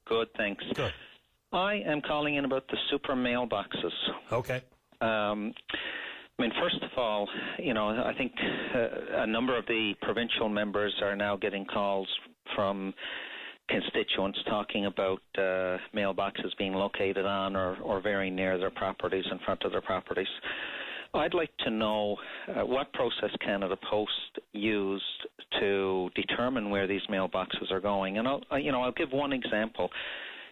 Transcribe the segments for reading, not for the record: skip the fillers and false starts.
Good, thanks. Good. I am calling in about the super mailboxes. Okay. First of all, I think a number of the provincial members are now getting calls from constituents talking about mailboxes being located on or very near their properties, in front of their properties. I'd like to know what process Canada Post used to determine where these mailboxes are going. And I'll give one example.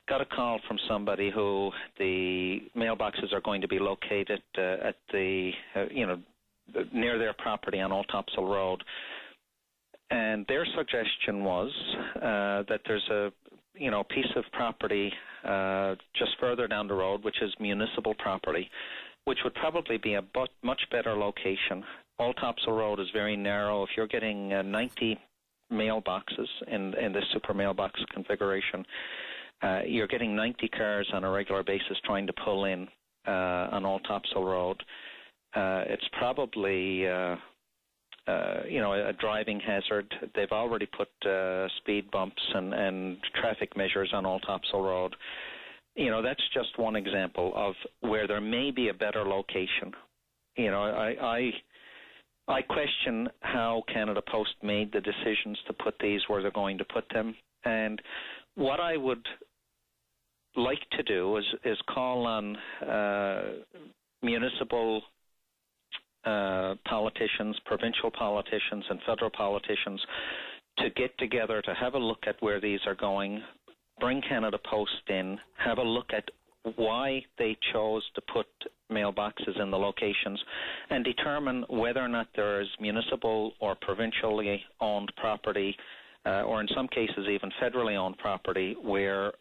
Got a call from somebody who the mailboxes are going to be located at the near their property on Old Topsail Road, and their suggestion was that there's a piece of property just further down the road, which is municipal property, which would probably be a much better location. Old Topsail Road is very narrow. If you're getting 90 mailboxes in this super mailbox configuration, you're getting 90 cars on a regular basis trying to pull in on Old Topsail Road. It's probably a driving hazard. They've already put speed bumps and traffic measures on Old Topsail Road. That's just one example of where there may be a better location. I question how Canada Post made the decisions to put these where they're going to put them. And what I would like to do is call on municipal politicians, provincial politicians, and federal politicians to get together to have a look at where these are going, bring Canada Post in, have a look at why they chose to put mailboxes in the locations, and determine whether or not there is municipal or provincially owned property, or in some cases even federally owned property, where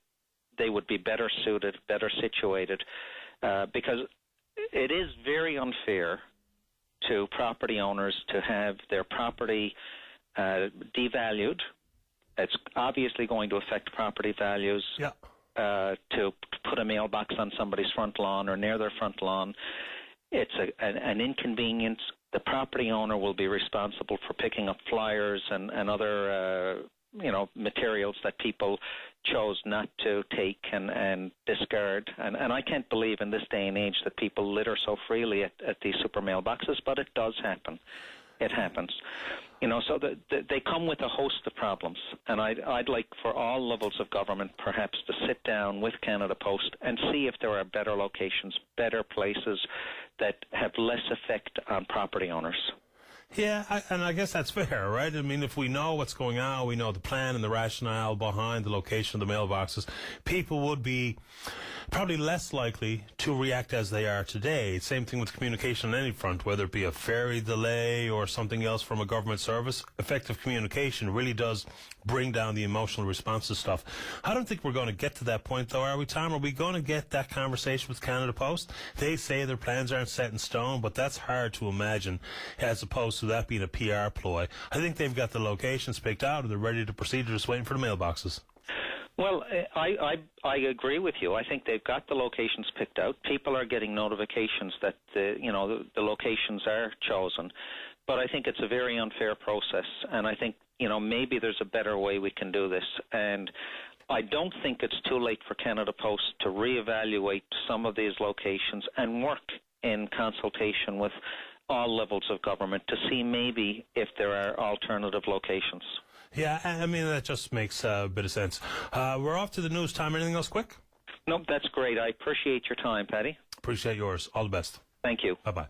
they would be better suited, better situated, because it is very unfair to property owners to have their property devalued. It's obviously going to affect property values. Yeah. To put a mailbox on somebody's front lawn or near their front lawn, it's an inconvenience. The property owner will be responsible for picking up flyers and other materials that people chose not to take and discard. And I can't believe in this day and age that people litter so freely at these super mailboxes, but it does happen. It happens. So they come with a host of problems. And I'd like for all levels of government perhaps to sit down with Canada Post and see if there are better locations, better places that have less effect on property owners. Yeah, and I guess that's fair, right? I mean, if we know what's going on, we know the plan and the rationale behind the location of the mailboxes, people would be probably less likely to react as they are today. Same thing with communication on any front, whether it be a ferry delay or something else from a government service. Effective communication really does bring down the emotional response to stuff. I don't think we're going to get to that point, though, are we, Tom? Are we going to get that conversation with Canada Post? They say their plans aren't set in stone, but that's hard to imagine as opposed to that being a PR ploy. I think they've got the locations picked out and they're ready to proceed. They're just waiting for the mailboxes. Well, I agree with you. I think they've got the locations picked out. People are getting notifications that the locations are chosen. But I think it's a very unfair process, and I think maybe there's a better way we can do this. And I don't think it's too late for Canada Post to reevaluate some of these locations and work in consultation with all levels of government to see maybe if there are alternative locations. Yeah, I mean, that just makes a bit of sense. We're off to the news, Tom. Anything else quick? No, that's great. I appreciate your time, Paddy. Appreciate yours. All the best. Thank you. Bye-bye.